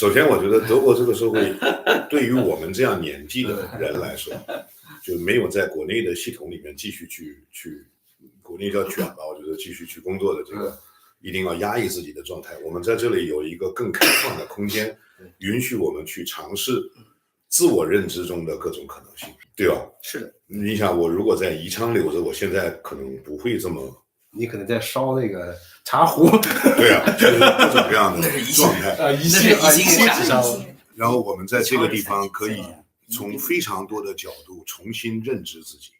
首先，我觉得德国这个社会对于我们这样年纪的人来说，就没有在国内的系统里面继续去国内叫卷吧，我觉得继续去工作的这个，一定要压抑自己的状态。我们在这里有一个更开放的空间，允许我们去尝试自我认知中的各种可能性，对吧？是的。你想，我如果在宜昌留着，我现在可能不会这么。你可能在烧那个茶壶，对啊，就是各种各样的状态，一性然后我们在这个地方可以从非常多的角度重新认知自己，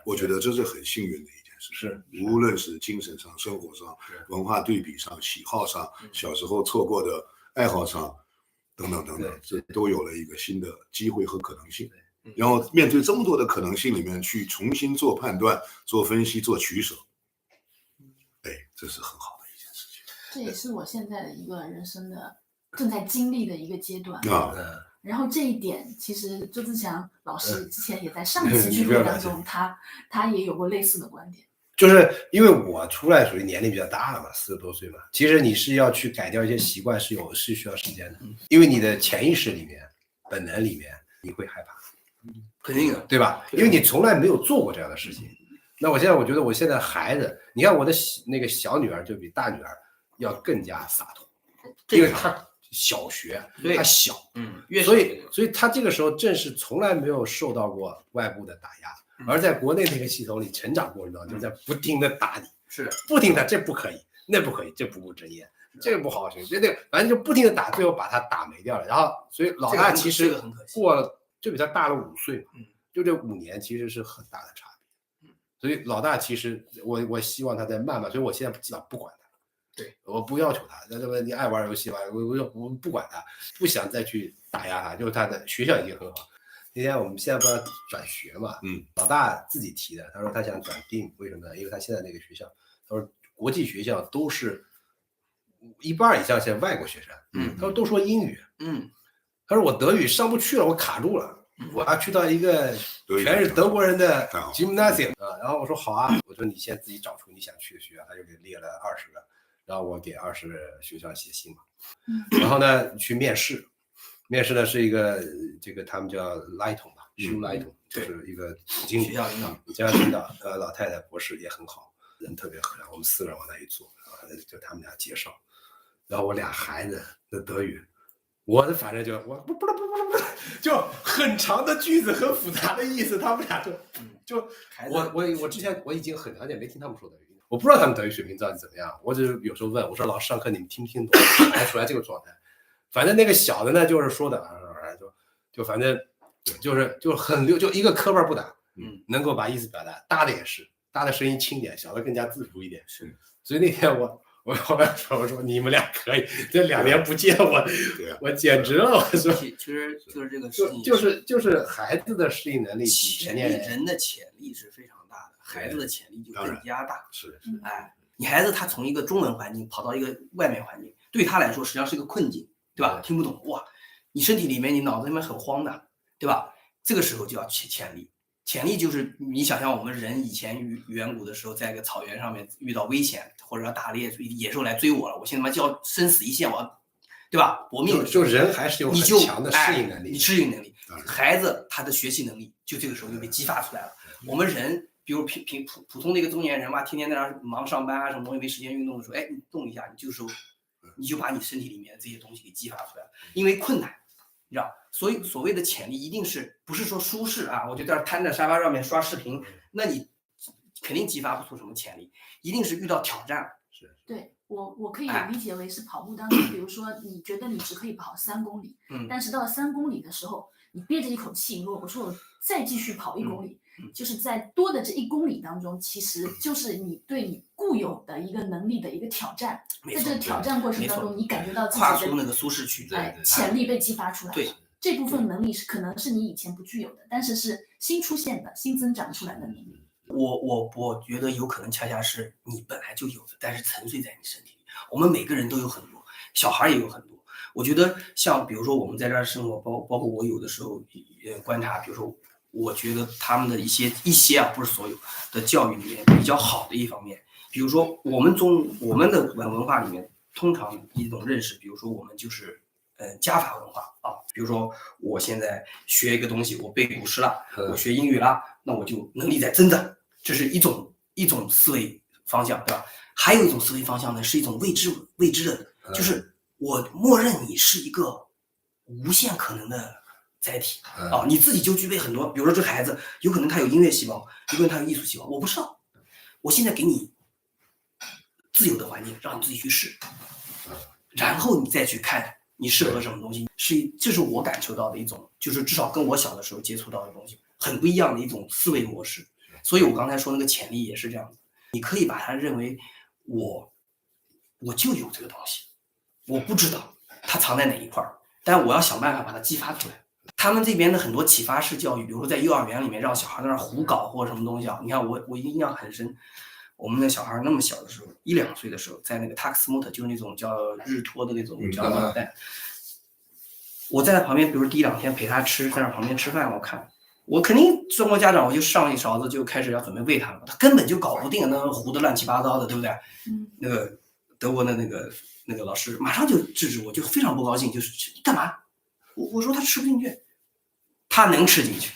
我觉得这是很幸运的一件事。是，无论是精神上、生活上、文化对比上、喜好上、小时候错过的爱好上，等等等等，这都有了一个新的机会和可能性。然后面对这么多的可能性里面，去重新做判断、做分析、做取舍。这是很好的一件事情，这也是我现在的一个人生的正在经历的一个阶段然后这一点，其实周自强老师之前也在上次聚会当中，他也有过类似的观点。就是因为我出来属于年龄比较大了嘛，40多岁嘛，其实你是要去改掉一些习惯是需要时间的，因为你的潜意识里面、本能里面你会害怕，肯定的，对吧？因为你从来没有做过这样的事情。那我觉得我现在孩子，你看我的那个小女儿就比大女儿要更加洒脱，因为她小学，她小，所以她这个时候正是从来没有受到过外部的打压，而在国内那个系统里成长过程当中，就在不停的打你，是的，不停的这不可以，那不可以，这不务正业，这个不好学，这反正就不停的打，最后把她打没掉了。然后所以老大其实过了就比他大了5岁嘛，就这5年其实是很大的差别。所以老大其实我希望他在慢慢，所以我现在基本上不管他，对，我不要求他，那你爱玩游戏吧，我不管他，不想再去打压他，就是他的学校已经很好。那天我们现在不是转学嘛，老大自己提的，他说他想转 DIM， 为什么呢？因为他现在那个学校，他说国际学校都是一半以上现在外国学生，他说都说英语，他说我德语上不去了，我卡住了。我要去到一个全是德国人的 gymnasium 然后我说好啊，我说你先自己找出你想去的学校，他就给列了20个，然后我给20个学校写信嘛，然后呢去面试呢是一个这个他们叫 Leitung 吧，Schulleitung，就是一个经理，学校领导，老太太博士也很好，人特别和善，我们4个人往那一坐，就他们俩介绍，然后我俩孩子的德语。我的反正就就很长的句子，很复杂的意思，他们俩就我之前我已经很长时间没听他们说德语，我不知道他们德语水平到底怎么样，我只是有时候问我说老师上课你们听不听懂，还出来这个状态。反正那个小的呢就是说的就反正就很溜，就一个磕巴不打，能够把意思表达，大的也是，大的声音轻点，小的更加自如一点。是，所以那天我说你们俩可以，这2年不见我简直了，我说其实就是这个事情，就是孩子的适应能力比成年人的潜力是非常大的，孩子的潜力就更加大。是，你孩子他从一个中文环境跑到一个外面环境，对他来说实际上是一个困境，对吧？听不懂哇，你身体里面你脑子里面很慌的，对吧？这个时候就要潜力。潜力就是你想象我们人以前远古的时候，在一个草原上面遇到危险，或者要打猎，野兽来追我了，我现在就要生死一线，我对吧？搏命。就人还是有很强的适应能力，你适应能力，孩子他的学习能力就这个时候就被激发出来了。我们人，比如普通的一个中年人嘛，天天在那忙上班啊什么，也没时间运动的时候，你动一下，你就把你身体里面这些东西给激发出来了，因为困难。你知道，所以所谓的潜力一定是不是说舒适啊？我就在这瘫在沙发上面刷视频，那你肯定激发不出什么潜力，一定是遇到挑战。对，我可以理解为是跑步当中，比如说你觉得你只可以跑3公里，但是到3公里的时候，你憋着一口气，如果说我再继续跑1公里，就是在多的这1公里当中，其实就是你对你固有的一个能力的一个挑战，在这个挑战过程当中，你感觉到自己的跨出那个舒适区，潜力被激发出来。对，这部分能力可能是你以前不具有的，但是是新出现的、新增长出来的能力。我觉得有可能恰恰是你本来就有的，但是沉睡在你身体里。我们每个人都有很多，小孩也有很多。我觉得像比如说我们在这儿生活，包括我有的时候观察，比如说我觉得他们的一些啊，不是所有的教育里面比较好的一方面，比如说我们的文化里面通常一种认识，比如说我们就是加法文化啊。比如说我现在学一个东西，我背古诗了，我学英语了，那我就能力在增长，这是一种思维方向，对吧？还有一种思维方向呢，是一种未知的，就是我默认你是一个无限可能的载体啊，你自己就具备很多，比如说这孩子有可能他有音乐细胞，有可能他有艺术细胞，我不知道，我现在给你自由的环境，让你自己去试，然后你再去看你适合什么东西，这是我感受到的一种，就是至少跟我小的时候接触到的东西很不一样的一种思维模式。所以我刚才说那个潜力也是这样子，你可以把它认为我就有这个东西，我不知道它藏在哪一块，但我要想办法把它激发出来。他们这边的很多启发式教育，比如说在幼儿园里面让小孩在那儿胡搞或者什么东西啊，你看我印象很深。我们的小孩那么小的时候，1、2岁的时候，在那个 Taxmut 就是那种叫日托的那种叫脑袋，我在他旁边，比如第1、2天陪他吃，在那旁边吃饭，我肯定中国家长，我就上一勺子就开始要准备喂他了，他根本就搞不定，那糊的乱七八糟的，对不对？那个德国的那个老师马上就制止我，就非常不高兴，就是你干嘛？我说他吃不进去，他能吃进去，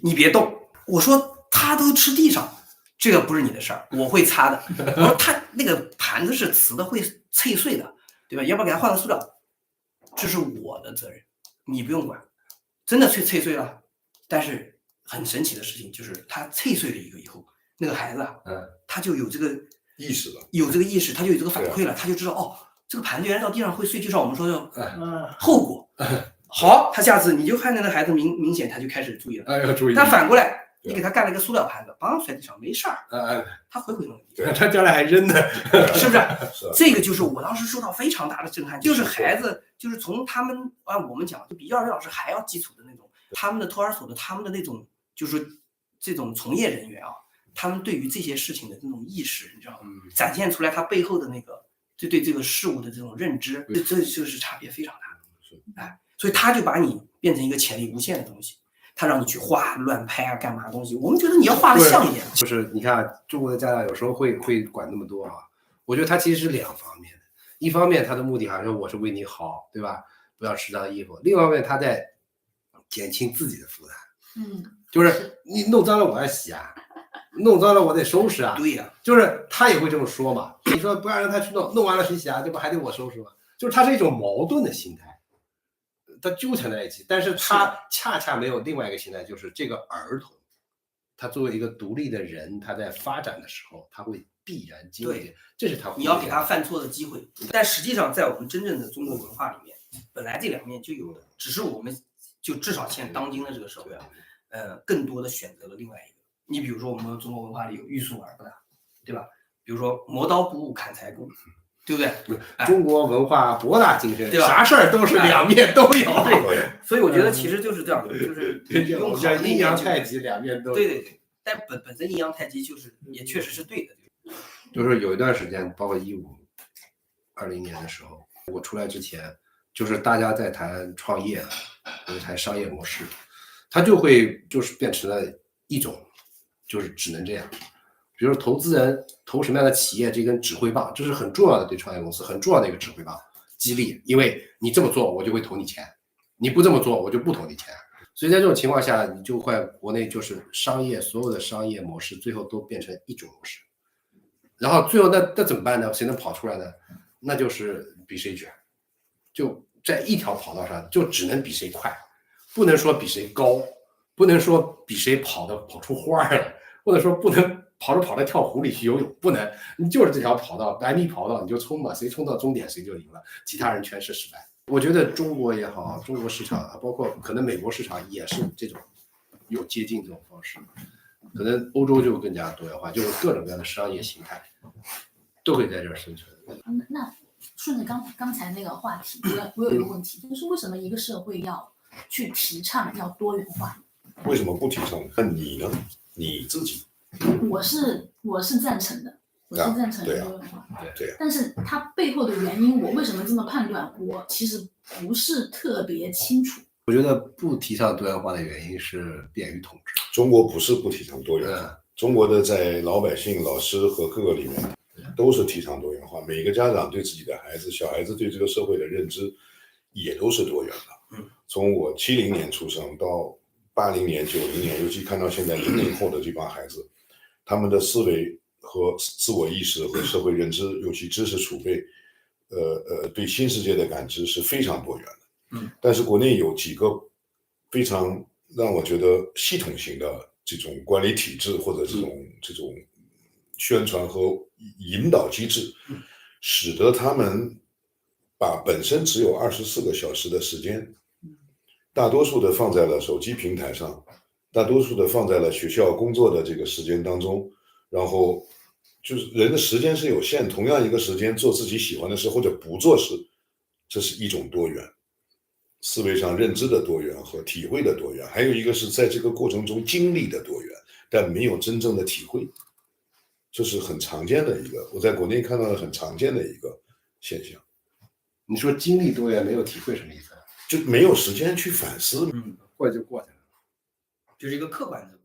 你别动。我说他都吃地上。这个不是你的事儿，我会擦的。我说他那个盘子是瓷的，会脆碎的，对吧？要不要给他换个塑料？这是我的责任，你不用管。真的脆碎了，但是很神奇的事情就是他脆碎了一个以后，那个孩子啊，他就有这个意识了，有这个意识，他就有这个反馈了，他就知道哦，这个盘子原来到地上会碎，就像我们说的后果。好，他下次你就看那个孩子明显他就开始注意了，要注意。他反过来。你给他干了一个塑料盘子，梆摔地上没事儿，他回弄地，他将来还扔呢，是不是？这个就是我当时受到非常大的震撼，就是孩子，就是从他们我们讲，就比幼儿园老师还要基础的那种，他们的托儿所的他们的那种，就是这种从业人员啊，他们对于这些事情的那种意识，你知道吗？展现出来他背后的那个就对这个事物的这种认知，这就是差别非常大的，所以他就把你变成一个潜力无限的东西。他让你去画乱拍啊，干嘛东西？我们觉得你要画的像一点。就是你看中国的家长有时候会管那么多啊，我觉得他其实是2方面的，一方面他的目的还是我是为你好，对吧？不要吃脏衣服。另一方面他在减轻自己的负担。就是你弄脏了我要洗啊，弄脏了我得收拾啊。对呀，就是他也会这么说嘛。你说不要让他去弄完了谁洗啊？这不还得我收拾吗？就是他是一种矛盾的心态。他纠缠在一起，但是他恰恰没有另外一个心态，就是这个儿童，他作为一个独立的人，他在发展的时候，他会必然经历，这是他你要给他犯错的机会。但实际上，在我们真正的中国文化里面，本来这2面就有的，只是我们就至少现在当今的这个社会啊，更多的选择了另外一个。你比如说，我们中国文化里有欲速而不达，对吧？比如说磨刀不误砍柴工。对不对？中国文化博大精深，对吧？啥事儿都是2面都有。所以我觉得其实就是这样的，就是用好阴阳太极2面都有。对，但本身阴阳太极就是也确实是对的。就是有一段时间，包括20年的时候，我出来之前，就是大家在谈创业，谈商业模式，它就会就是变成了一种，就是只能这样。比如说投资人投什么样的企业，这根指挥棒，这是很重要的，对创业公司很重要的一个指挥棒，激励，因为你这么做我就会投你钱，你不这么做我就不投你钱。所以在这种情况下，你就会国内就是所有的商业模式最后都变成一种模式，然后最后那怎么办呢？谁能跑出来呢？那就是比谁卷，就在一条跑道上就只能比谁快，不能说比谁高，不能说比谁跑出花来，或者说不能跑着跳湖里去游泳，不能，你就是这条跑道100米跑道你就冲吧，谁冲到终点谁就赢了，其他人全是失败。我觉得中国也好，中国市场包括可能美国市场也是这种有接近这种方式，可能欧洲就更加多元化，就是各种各样的商业形态都会在这儿生存。那顺着刚才那个话题，我有一个问题，就是为什么一个社会要去提倡要多元化？为什么不提倡？那你呢？你自己？我是赞成的，我是赞成多元化，对。但是它背后的原因，我为什么这么判断，我其实不是特别清楚。我觉得不提倡多元化的原因是便于统治。中国不是不提倡多元化，中国的在老百姓、老师和各个里面都是提倡多元化。每个家长对自己的孩子、小孩子对这个社会的认知也都是多元的。从我70年出生到80年、90年，尤其看到现在00后的这帮孩子，他们的思维和自我意识和社会认知，尤其知识储备，对新世界的感知是非常多元的。但是国内有几个非常让我觉得系统性的这种管理体制或者这种宣传和引导机制，使得他们把本身只有24个小时的时间，大多数的放在了手机平台上，大多数的放在了学校工作的这个时间当中，然后就是人的时间是有限，同样一个时间做自己喜欢的事或者不做事，这是一种多元，思维上认知的多元和体会的多元，还有一个是在这个过程中经历的多元，但没有真正的体会，这是很常见的一个，我在国内看到的很常见的一个现象。你说经历多元没有体会什么意思？就没有时间去反思，过去就过去了，就是一个客观的